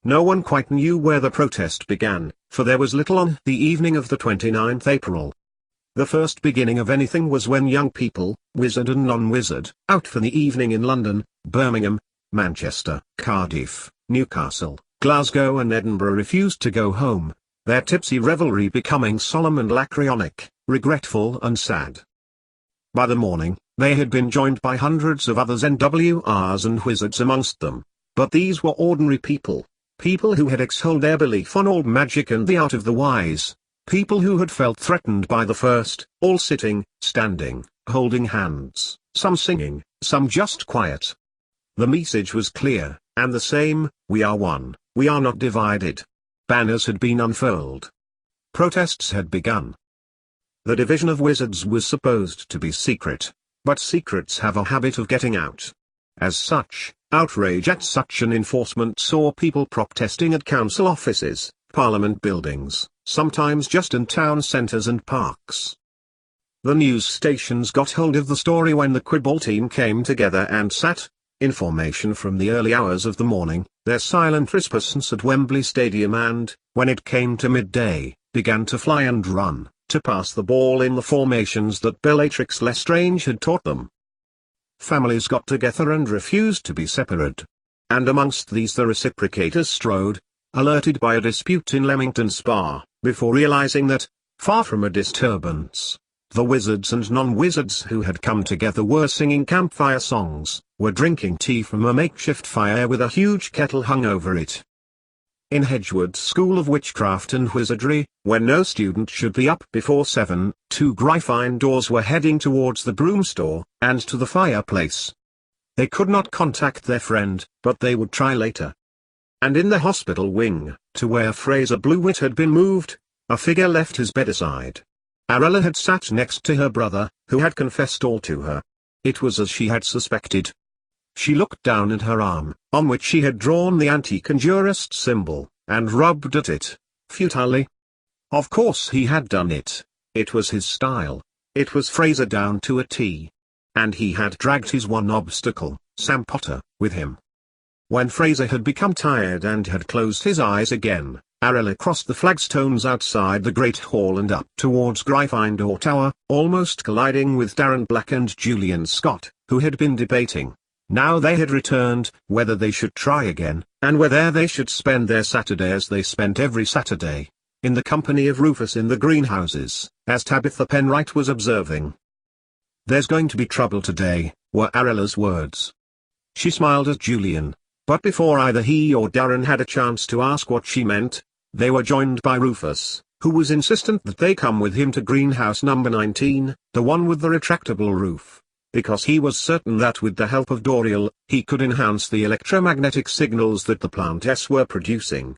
No one quite knew where the protest began, for there was little on the evening of the 29th April. The first beginning of anything was when young people, wizard and non-wizard, out for the evening in London, Birmingham, Manchester, Cardiff, Newcastle, Glasgow and Edinburgh refused to go home, their tipsy revelry becoming solemn and lachrymonic, regretful and sad. By the morning, they had been joined by hundreds of others NWRs and wizards amongst them, but these were ordinary people, people who had extolled their belief on old magic and the art of the wise, people who had felt threatened by the first, all sitting, standing, holding hands, some singing, some just quiet. The message was clear, and the same: we are one, we are not divided. Banners had been unfurled. Protests had begun. The division of wizards was supposed to be secret, but secrets have a habit of getting out. As such, outrage at such an enforcement saw people protesting at council offices, parliament buildings, sometimes just in town centres and parks. The news stations got hold of the story when the Quibball team came together and sat, in formation from the early hours of the morning, their silent rispensence at Wembley Stadium and, when it came to midday, began to fly and run, to pass the ball in the formations that Bellatrix Lestrange had taught them. Families got together and refused to be separated. And amongst these the reciprocators strode, alerted by a dispute in Leamington Spa, before realizing that, far from a disturbance, the wizards and non-wizards who had come together were singing campfire songs, were drinking tea from a makeshift fire with a huge kettle hung over it. In Hedgewood's School of Witchcraft and Wizardry, where no student should be up before 7, 2 Gryffindors were heading towards the broom store, and to the fireplace. They could not contact their friend, but they would try later. And in the hospital wing, to where Fraser Blewett had been moved, a figure left his bedside. Arella had sat next to her brother, who had confessed all to her. It was as she had suspected. She looked down at her arm, on which she had drawn the anti-conjurist symbol, and rubbed at it, futilely. Of course he had done it. It was his style. It was Fraser down to a T. And he had dragged his one obstacle, Sam Potter, with him. When Fraser had become tired and had closed his eyes again, Arella crossed the flagstones outside the Great Hall and up towards Gryffindor Tower, almost colliding with Darren Black and Julian Scott, who had been debating, now they had returned, whether they should try again, and whether they should spend their Saturday as they spent every Saturday, in the company of Rufus in the greenhouses, as Tabitha Penwright was observing. "There's going to be trouble today," were Arella's words. She smiled at Julian, but before either he or Darren had a chance to ask what she meant, they were joined by Rufus, who was insistent that they come with him to greenhouse number 19, the one with the retractable roof, because he was certain that with the help of Doriel, he could enhance the electromagnetic signals that the plants were producing.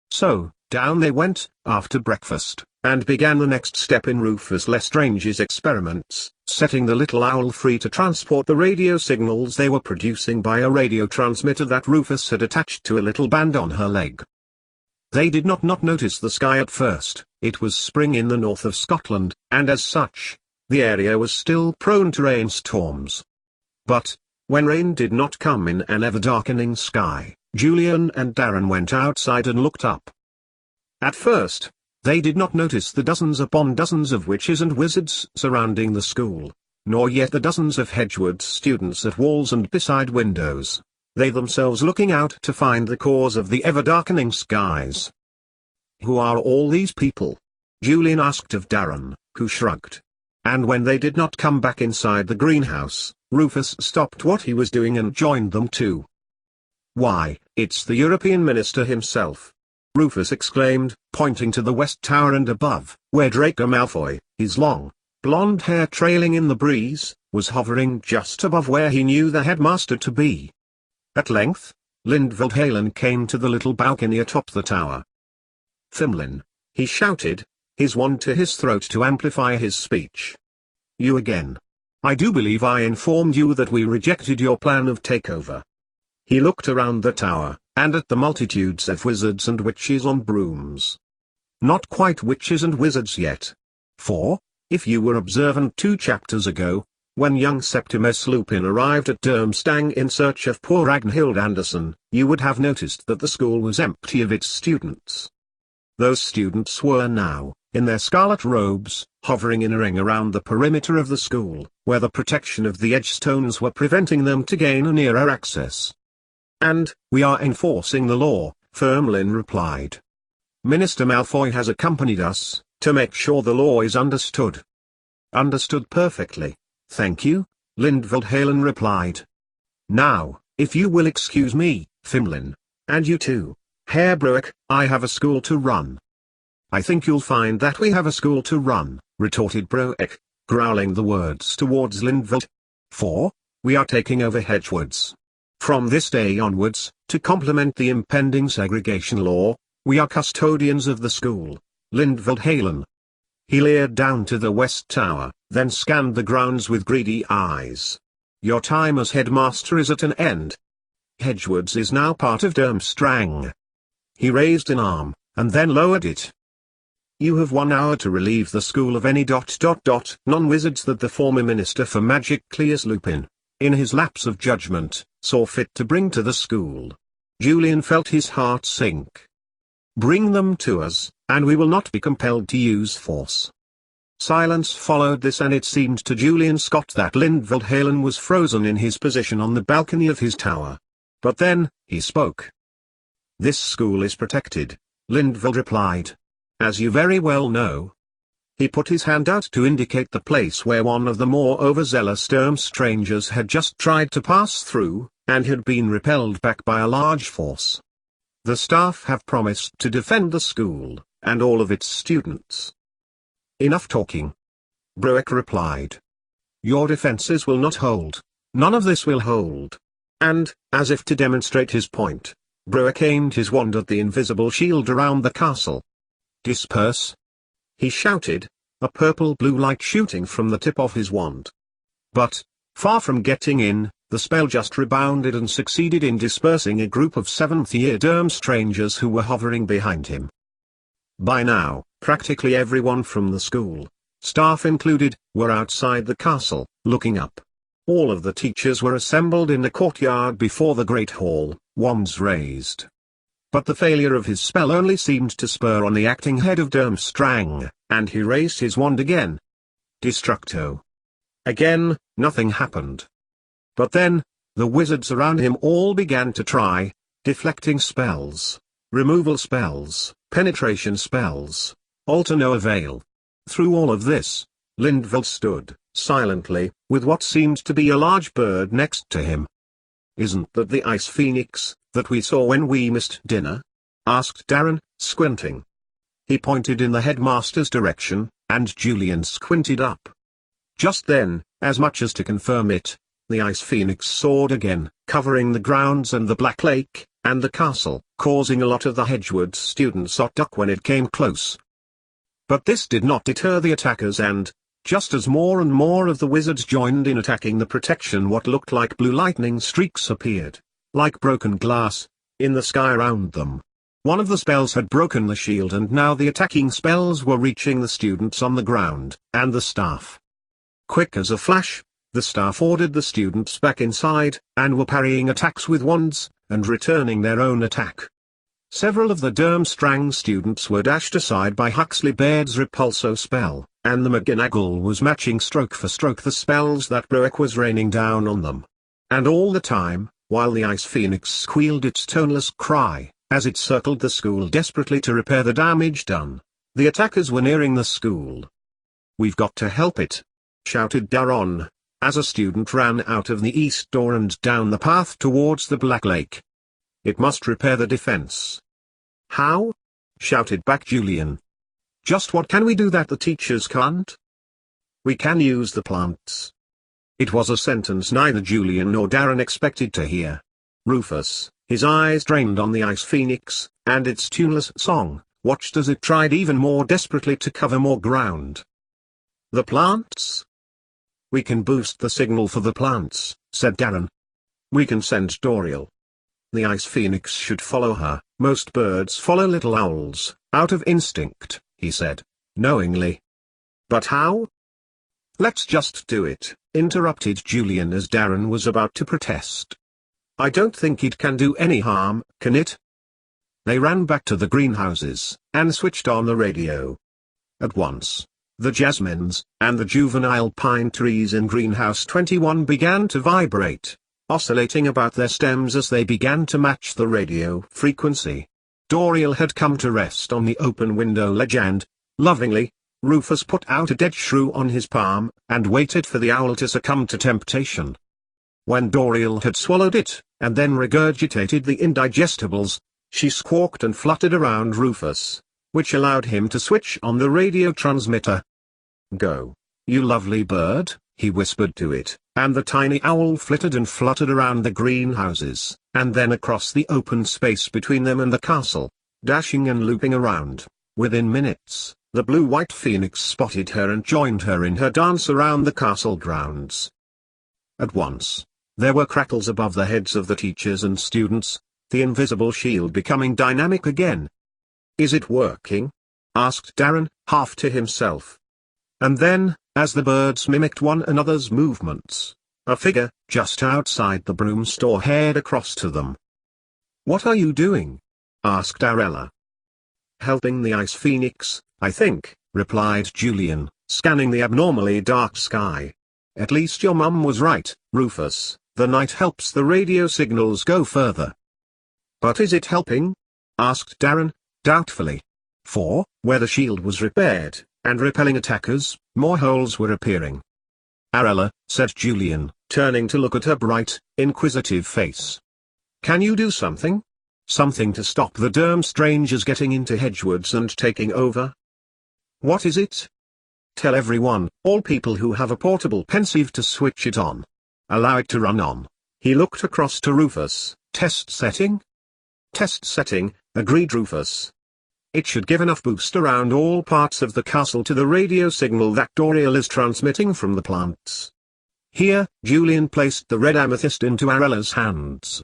So, down they went, after breakfast, and began the next step in Rufus Lestrange's experiments, setting the little owl free to transport the radio signals they were producing by a radio transmitter that Rufus had attached to a little band on her leg. They did not notice the sky at first. It was spring in the north of Scotland, and as such, the area was still prone to rainstorms. But, when rain did not come in an ever-darkening sky, Julian and Darren went outside and looked up. At first, they did not notice the dozens upon dozens of witches and wizards surrounding the school, nor yet the dozens of Hedgewood students at walls and beside windows, they themselves looking out to find the cause of the ever-darkening skies. "Who are all these people?" Julian asked of Darren, who shrugged. And when they did not come back inside the greenhouse, Rufus stopped what he was doing and joined them too. "Why, it's the European Minister himself!" Rufus exclaimed, pointing to the West Tower and above, where Draco Malfoy, his long, blonde hair trailing in the breeze, was hovering just above where he knew the headmaster to be. At length, Lindveld Halen came to the little balcony atop the tower. "Thimlin," he shouted, his wand to his throat to amplify his speech. "You again. I do believe I informed you that we rejected your plan of takeover." He looked around the tower, and at the multitudes of wizards and witches on brooms. Not quite witches and wizards yet. For, if you were observant 2 chapters ago, When young Septimus Lupin arrived at Durmstrang in search of poor Ragnhild Anderson, you would have noticed that the school was empty of its students. Those students were now, in their scarlet robes, hovering in a ring around the perimeter of the school, where the protection of the edgestones were preventing them to gain a nearer access. "And, we are enforcing the law," Firmlin replied. "Minister Malfoy has accompanied us, to make sure the law is understood." "Understood perfectly, thank you," Lindvald Halen replied. "Now, if you will excuse me, Firmlin, and you too, Herr Bruick, I have a school to run." "I think you'll find that we have a school to run," retorted Bruick, growling the words towards Lindvald. "For, we are taking over Hedgewoods. From this day onwards, to complement the impending segregation law, we are custodians of the school, Lindvald Halen." He leered down to the West Tower, then scanned the grounds with greedy eyes. "Your time as headmaster is at an end. Hedgewoods is now part of Durmstrang." He raised an arm, and then lowered it. "You have 1 hour to relieve the school of any non-wizards that the former Minister for Magic Cleus Lupin, in his lapse of judgment, saw fit to bring to the school." Julian felt his heart sink. "Bring them to us, and we will not be compelled to use force." Silence followed this, and it seemed to Julian Scott that Lindvald Halen was frozen in his position on the balcony of his tower. But then, he spoke. "This school is protected," Lindvald replied. "As you very well know." He put his hand out to indicate the place where one of the more overzealous Durmstrangers had just tried to pass through, and had been repelled back by a large force. "The staff have promised to defend the school, and all of its students." "Enough talking," Bruick replied. "Your defenses will not hold. None of this will hold." And, as if to demonstrate his point, Bruick aimed his wand at the invisible shield around the castle. "Disperse!" he shouted, a purple-blue light shooting from the tip of his wand. But, far from getting in, the spell just rebounded and succeeded in dispersing a group of 7th-year Durmstrangers who were hovering behind him. By now, practically everyone from the school, staff included, were outside the castle, looking up. All of the teachers were assembled in the courtyard before the Great Hall, wands raised. But the failure of his spell only seemed to spur on the acting head of Durmstrang, and he raised his wand again. Destructo. Again, nothing happened. But then, the wizards around him all began to try, deflecting spells, removal spells, penetration spells, all to no avail. Through all of this, Lindvald stood, silently, with what seemed to be a large bird next to him. "Isn't that the ice phoenix that we saw when we missed dinner?" asked Darren, squinting. He pointed in the headmaster's direction, and Julian squinted up. Just then, as much as to confirm it, the ice phoenix soared again, covering the grounds and the Black Lake, and the castle, causing a lot of the Hedgewood students to duck when it came close. But this did not deter the attackers, and, just as more and more of the wizards joined in attacking the protection, what looked like blue lightning streaks appeared, like broken glass, in the sky around them. One of the spells had broken the shield, and now the attacking spells were reaching the students on the ground, and the staff. Quick as a flash, the staff ordered the students back inside, and were parrying attacks with wands, and returning their own attack. Several of the Durmstrang students were dashed aside by Huxley Baird's Repulso spell, and the McGonagall was matching stroke for stroke the spells that Bruick was raining down on them. And all the time, while the Ice Phoenix squealed its toneless cry, as it circled the school desperately to repair the damage done, the attackers were nearing the school. "We've got to help it!" shouted Daron, as a student ran out of the east door and down the path towards the Black Lake. "It must repair the defense." "How?" shouted back Julian. "Just what can we do that the teachers can't?" "We can use the plants." It was a sentence neither Julian nor Darren expected to hear. Rufus, his eyes trained on the Ice Phoenix, and its tuneless song, watched as it tried even more desperately to cover more ground. "The plants?" "We can boost the signal for the plants," said Darren. "We can send Doriel. The Ice Phoenix should follow her. Most birds follow little owls, out of instinct," he said, knowingly. "But how?" Let's just do it, interrupted Julian as Darren was about to protest. I don't think it can do any harm, can it? They ran back to the greenhouses, and switched on the radio. At once, the jasmines, and the juvenile pine trees in Greenhouse 21 began to vibrate, oscillating about their stems as they began to match the radio frequency. Doriel had come to rest on the open window ledge and, lovingly, Rufus put out a dead shrew on his palm, and waited for the owl to succumb to temptation. When Doriel had swallowed it, and then regurgitated the indigestibles, she squawked and fluttered around Rufus, which allowed him to switch on the radio transmitter. Go, you lovely bird, he whispered to it, and the tiny owl flitted and fluttered around the greenhouses, and then across the open space between them and the castle, dashing and looping around. Within minutes, the blue-white phoenix spotted her and joined her in her dance around the castle grounds. At once, there were crackles above the heads of the teachers and students, the invisible shield becoming dynamic again. Is it working? Asked Darren, half to himself. And then, as the birds mimicked one another's movements, a figure, just outside the broom store, headed across to them. What are you doing? Asked Arella. Helping the ice phoenix, I think, replied Julian, scanning the abnormally dark sky. At least your mum was right, Rufus, the night helps the radio signals go further. But is it helping? Asked Darren, doubtfully. For, where the shield was repaired, and repelling attackers, more holes were appearing. Arella, said Julian, turning to look at her bright, inquisitive face. Can you do something? Something to stop the Durmstrangers getting into Hedgewoods and taking over? What is it? Tell everyone, all people who have a portable pensieve, to switch it on. Allow it to run on. He looked across to Rufus. Test setting? Test setting, agreed Rufus. It should give enough boost around all parts of the castle to the radio signal that Doriel is transmitting from the plants. Here, Julian placed the red amethyst into Arella's hands.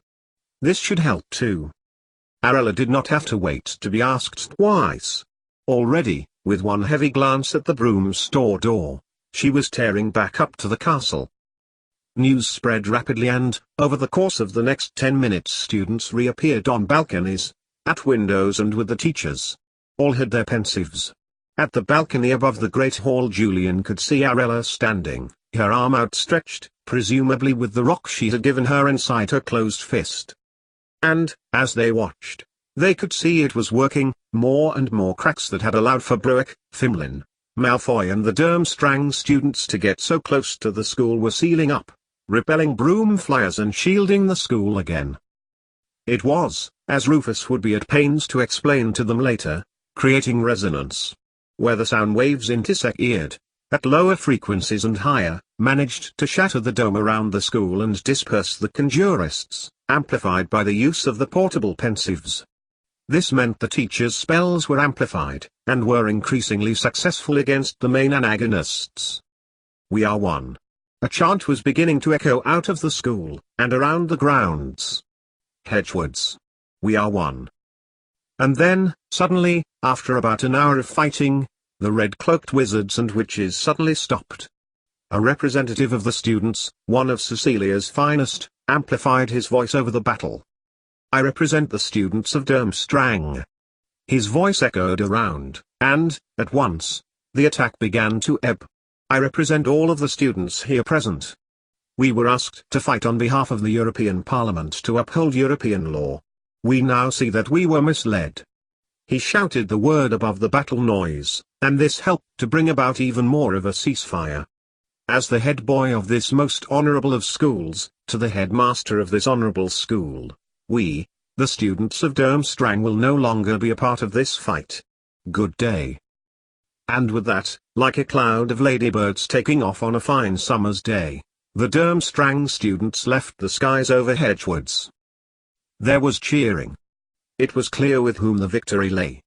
This should help too. Arella did not have to wait to be asked twice. Already, with one heavy glance at the broom store door, she was tearing back up to the castle. News spread rapidly and, over the course of the next 10 minutes, students reappeared on balconies, at windows and with the teachers. All had their pensieves. At the balcony above the great hall, Julian could see Arella standing, her arm outstretched, presumably with the rock she had given her inside her closed fist. And, as they watched, they could see it was working. More and more cracks that had allowed for Bruick, Fimlin, Malfoy and the Durmstrang students to get so close to the school were sealing up, repelling broom flyers and shielding the school again. It was, as Rufus would be at pains to explain to them later, creating resonance. Where the sound waves intersected, at lower frequencies and higher, managed to shatter the dome around the school and disperse the conjurists, amplified by the use of the portable pensieves. This meant the teachers' spells were amplified, and were increasingly successful against the main antagonists. We are one. A chant was beginning to echo out of the school, and around the grounds. Hedgewoods. We are one. And then, suddenly, after about an hour of fighting, the red-cloaked wizards and witches suddenly stopped. A representative of the students, one of Cecilia's finest, amplified his voice over the battle. I represent the students of Durmstrang. His voice echoed around, and, at once, the attack began to ebb. I represent all of the students here present. We were asked to fight on behalf of the European Parliament to uphold European law. We now see that we were misled. He shouted the word above the battle noise, and this helped to bring about even more of a ceasefire. As the head boy of this most honorable of schools, to the headmaster of this honorable school, we, the students of Durmstrang, will no longer be a part of this fight. Good day. And with that, like a cloud of ladybirds taking off on a fine summer's day, the Durmstrang students left the skies over Hedgewoods. There was cheering. It was clear with whom the victory lay.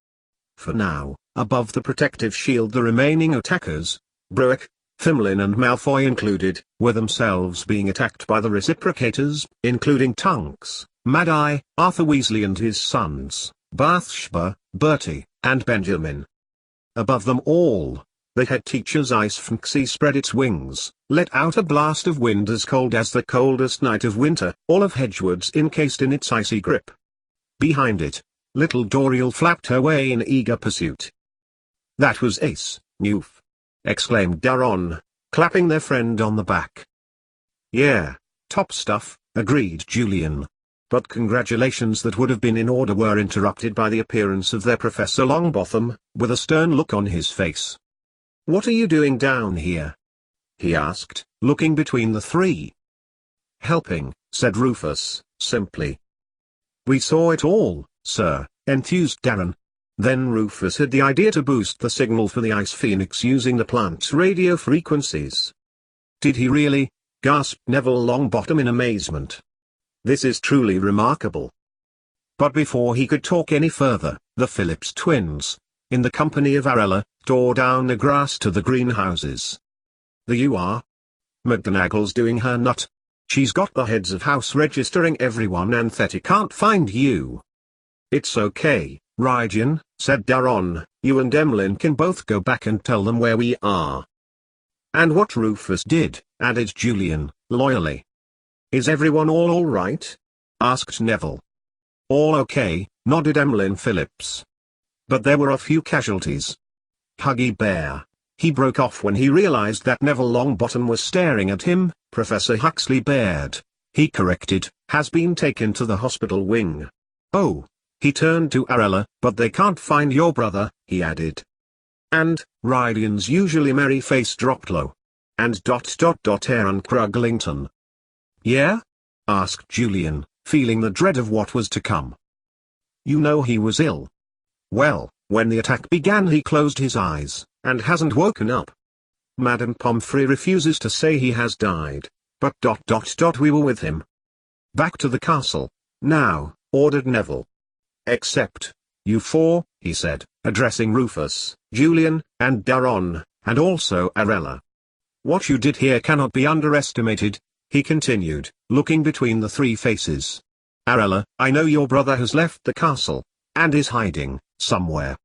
For now, above the protective shield, the remaining attackers, Bruick, Fimlin and Malfoy included, were themselves being attacked by the reciprocators, including Tonks, Mad-Eye, Arthur Weasley and his sons, Bathsheba, Bertie, and Benjamin. Above them all, The head teacher's ice fancy spread its wings, let out a blast of wind as cold as the coldest night of winter, all of Hedgewood's encased in its icy grip. Behind it, little Doriel flapped her way in eager pursuit. "That was ace, Newf!" exclaimed Daron, clapping their friend on the back. "Yeah, top stuff," agreed Julian. But congratulations that would have been in order were interrupted by the appearance of their Professor Longbottom, with a stern look on his face. "What are you doing down here?" he asked, looking between the three. "Helping," said Rufus, simply. "We saw it all, sir," enthused Darren. Then Rufus had the idea to boost the signal for the Ice Phoenix using the plant's radio frequencies. "Did he really?" gasped Neville Longbottom in amazement. "This is truly remarkable." But before he could talk any further, the Phillips twins, in the company of Arella, tore down the grass to the greenhouses. "The you are? McGonagall's doing her nut. She's got the heads of house registering everyone and Thetty can't find you." "It's okay, Rydian," said Daron, "you and Emlyn can both go back and tell them where we are." "And what Rufus did," added Julian, loyally. "Is everyone all right?" asked Neville. "All okay," nodded Emlyn Phillips. "But there were a few casualties. Huggy Bear," he broke off when he realized that Neville Longbottom was staring at him. "Professor Huxley Baird," he corrected, "has been taken to the hospital wing. Oh," he turned to Arella, "but they can't find your brother," he added. And, Rydian's usually merry face dropped low. "And Aaron Cruglington." "Yeah?" asked Julian, feeling the dread of what was to come. "You know he was ill. Well, when the attack began he closed his eyes, and hasn't woken up. Madame Pomfrey refuses to say he has died, but we were with him. Back to the castle, now," ordered Neville. "Except, you four," he said, addressing Rufus, Julian, and Daron, and also Arella. "What you did here cannot be underestimated," he continued, looking between the three faces. "Arella, I know your brother has left the castle, and is hiding somewhere.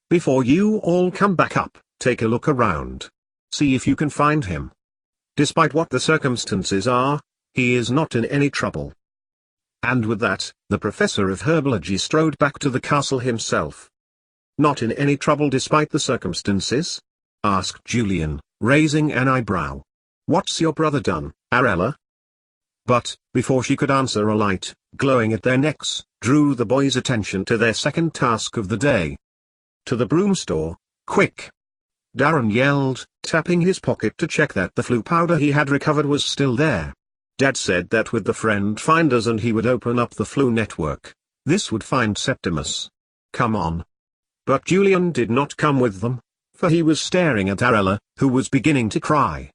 Before you all come back up, take a look around. See if you can find him. Despite what the circumstances are, he is not in any trouble." And with that, the professor of herbology strode back to the castle himself. "Not in any trouble despite the circumstances?" asked Julian, raising an eyebrow. "What's your brother done, Arella?" But, before she could answer, a light, glowing at their necks, drew the boys' attention to their second task of the day. "To the broom store, quick!" Darren yelled, tapping his pocket to check that the flu powder he had recovered was still there. Dad said that with the friend finders and he would open up the flu network, this would find Septimus. Come on. But Julian did not come with them, for he was staring at Arella, who was beginning to cry.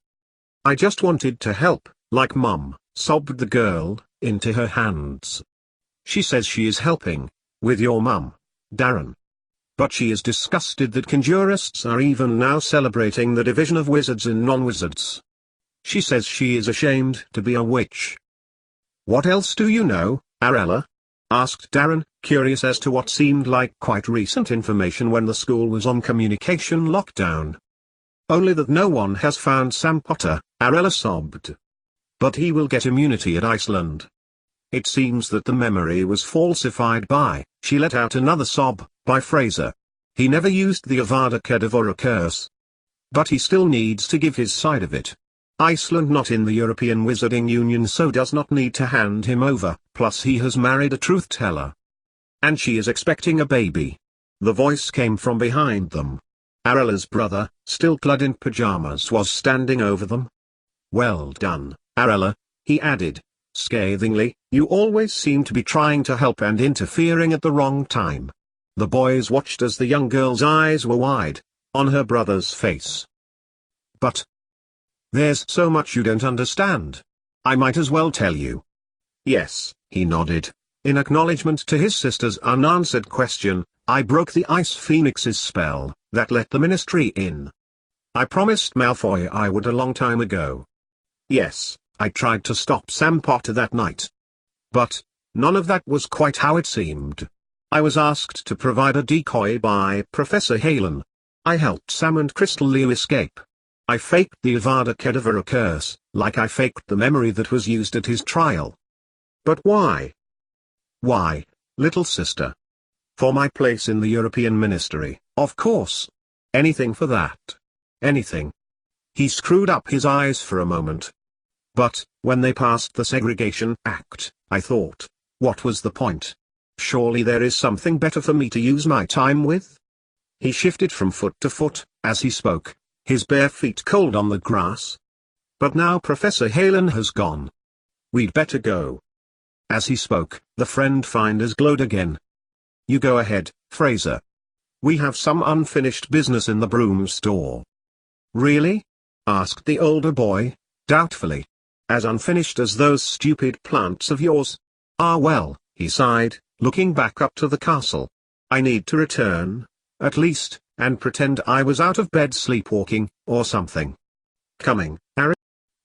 "I just wanted to help, like Mum," sobbed the girl, into her hands. "She says she is helping, with your mum, Darren. But she is disgusted that conjurists are even now celebrating the division of wizards and non-wizards. She says she is ashamed to be a witch." "What else do you know, Arella?" asked Darren, curious as to what seemed like quite recent information when the school was on communication lockdown. "Only that no one has found Sam Potter," Arella sobbed. "But he will get immunity at Iceland. It seems that the memory was falsified by," she let out another sob, "by Fraser. He never used the Avada Kedavra curse. But he still needs to give his side of it. Iceland not in the European Wizarding Union, so does not need to hand him over, plus he has married a truth-teller. And she is expecting a baby." The voice came from behind them. Arella's brother, still clad in pajamas, was standing over them. "Well done, Arella," he added, scathingly, "you always seem to be trying to help and interfering at the wrong time." The boys watched as the young girl's eyes were wide, on her brother's face. "But there's so much you don't understand. I might as well tell you." "Yes," he nodded, in acknowledgement to his sister's unanswered question. "I broke the Ice Phoenix's spell, that let the Ministry in. I promised Malfoy I would a long time ago. Yes, I tried to stop Sam Potter that night. But none of that was quite how it seemed. I was asked to provide a decoy by Professor Halen. I helped Sam and Crystal Liu escape. I faked the Avada Kedavra curse, like I faked the memory that was used at his trial. But why? Why, little sister? For my place in the European ministry, of course. Anything for that. Anything. He screwed up his eyes for a moment. But, when they passed the Segregation Act, I thought, what was the point? Surely there is something better for me to use my time with? He shifted from foot to foot, as he spoke, his bare feet cold on the grass. But now Professor Halen has gone. We'd better go. As he spoke, the friend finders glowed again. You go ahead, Fraser. We have some unfinished business in the broom store. Really? Asked the older boy, doubtfully. As unfinished as those stupid plants of yours? Ah well, he sighed, looking back up to the castle. I need to return, at least, and pretend I was out of bed sleepwalking, or something. Coming, Harry?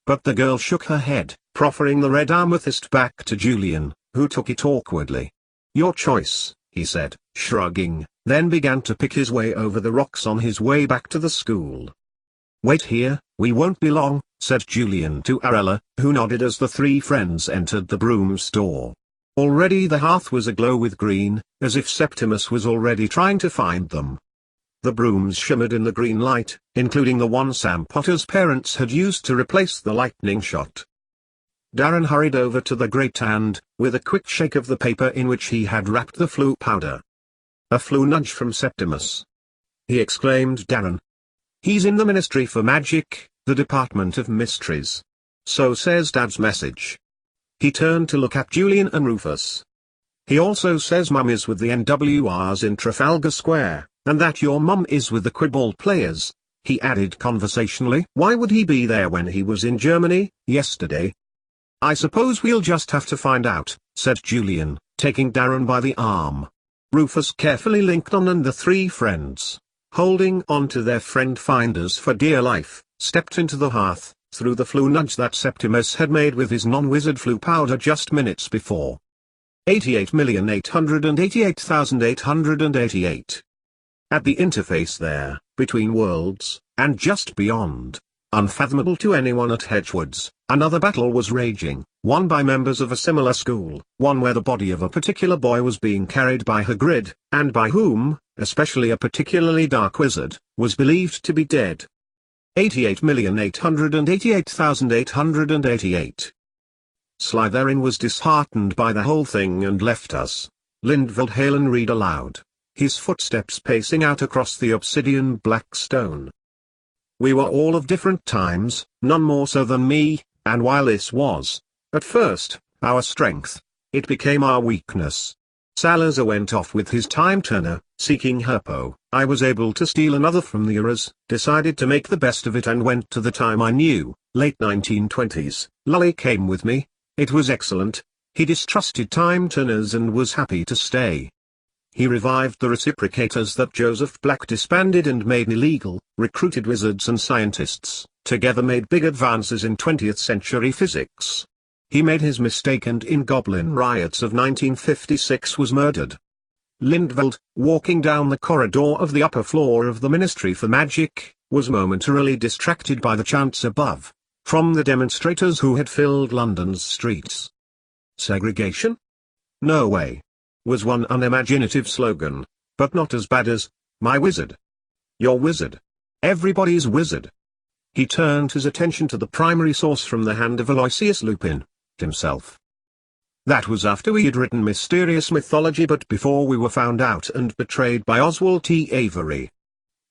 But the girl shook her head, proffering the red amethyst back to Julian, who took it awkwardly. Your choice, he said, shrugging, then began to pick his way over the rocks on his way back to the school. Wait here, we won't be long, said Julian to Arella, who nodded as the three friends entered the broom store. Already the hearth was aglow with green, as if Septimus was already trying to find them. The brooms shimmered in the green light, including the one Sam Potter's parents had used to replace the lightning shot. Darren hurried over to the grate and, with a quick shake of the paper in which he had wrapped the flu powder. A flu nudge from Septimus. He exclaimed. Darren. He's in the Ministry for Magic, the Department of Mysteries. So says Dad's message. He turned to look at Julian and Rufus. He also says Mum is with the NWRs in Trafalgar Square, and that your mum is with the Quibball players, he added conversationally. Why would he be there when he was in Germany, yesterday? I suppose we'll just have to find out, said Julian, taking Darren by the arm. Rufus carefully linked on and the three friends, holding on to their friend finders for dear life, stepped into the hearth, through the flu nudge that Septimus had made with his non-wizard flu powder just minutes before. 88,888,888. At the interface there, between worlds, and just beyond, unfathomable to anyone at Hedgewoods, another battle was raging, one by members of a similar school, one where the body of a particular boy was being carried by Hagrid, and by whom, especially a particularly dark wizard, was believed to be dead. 88,888,888. Slytherin was disheartened by the whole thing and left us. Lindveld Halen read aloud, his footsteps pacing out across the obsidian black stone. We were all of different times, none more so than me, and while this was, at first, our strength, it became our weakness. Salazar went off with his time turner, seeking Herpo. I was able to steal another from the Uras, decided to make the best of it and went to the time I knew, late 1920s. Lully came with me. It was excellent. He distrusted time turners and was happy to stay. He revived the reciprocators that Joseph Black disbanded and made illegal, recruited wizards and scientists, together made big advances in 20th century physics. He made his mistake and in Goblin riots of 1956 was murdered. Lindveld, walking down the corridor of the upper floor of the Ministry for Magic, was momentarily distracted by the chants above, from the demonstrators who had filled London's streets. Segregation? No way. Was one unimaginative slogan, but not as bad as, my wizard. Your wizard. Everybody's wizard. He turned his attention to the primary source from the hand of Aloysius Lupin, himself. That was after we had written Mysterious Mythology but before we were found out and betrayed by Oswald T. Avery.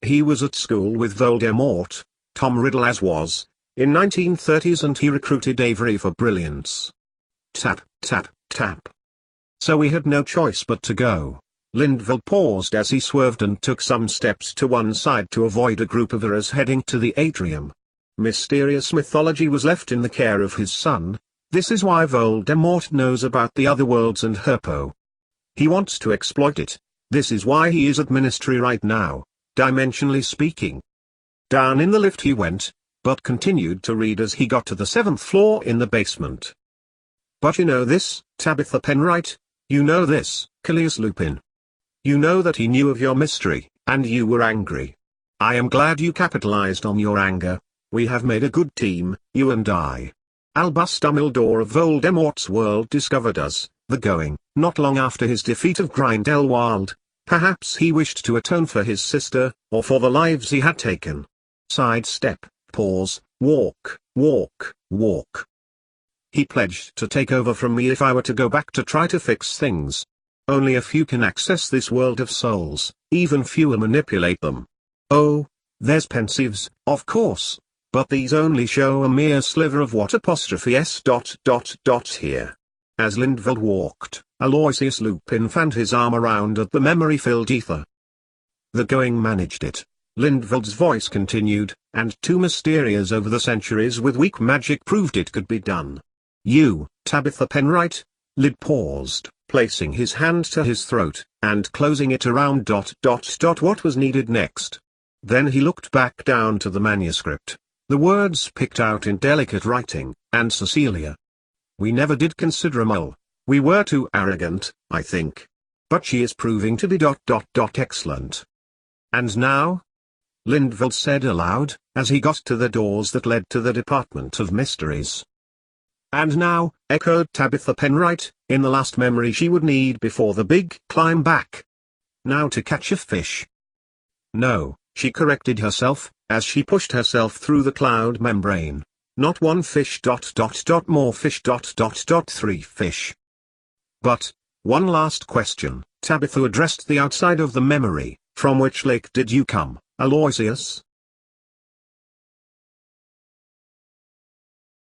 He was at school with Voldemort, Tom Riddle as was, in 1930s and he recruited Avery for brilliance. Tap, tap, tap. So we had no choice but to go. Lindveld paused as he swerved and took some steps to one side to avoid a group of Uras heading to the atrium. Mysterious Mythology was left in the care of his son. This is why Voldemort knows about the other worlds and Herpo. He wants to exploit it. This is why he is at Ministry right now, dimensionally speaking. Down in the lift he went, but continued to read as he got to the 7th floor in the basement. But you know this, Tabitha Penright? You know this, Callias Lupin. You know that he knew of your mystery, and you were angry. I am glad you capitalized on your anger. We have made a good team, you and I. Albus Dumbledore of Voldemort's world discovered us, the going, not long after his defeat of Grindelwald. Perhaps he wished to atone for his sister, or for the lives he had taken. Sidestep, pause, walk, walk, walk. He pledged to take over from me if I were to go back to try to fix things. Only a few can access this world of souls, even fewer manipulate them. Oh, there's Pensieves, of course, but these only show a mere sliver of what S. Here. As Lindveld walked, Aloysius Lupin fanned his arm around at the memory-filled ether. The going managed it. Lindveld's voice continued, and 2 Mysterias over the centuries with weak magic proved it could be done. You, Tabitha Penright? Lyd paused, placing his hand to his throat, and closing it around ... What was needed next? Then he looked back down to the manuscript, the words picked out in delicate writing, and Cecilia. We never did consider a mole. We were too arrogant, I think. But she is proving to be ... excellent. And now? Lindveld said aloud, as he got to the doors that led to the Department of Mysteries. And now, echoed Tabitha Penright, in the last memory she would need before the big climb back. Now to catch a fish. No, she corrected herself, as she pushed herself through the cloud membrane. Not 1 fish ... more fish ... 3 fish. But, one last question. Tabitha addressed the outside of the memory. From which lake did you come, Aloysius?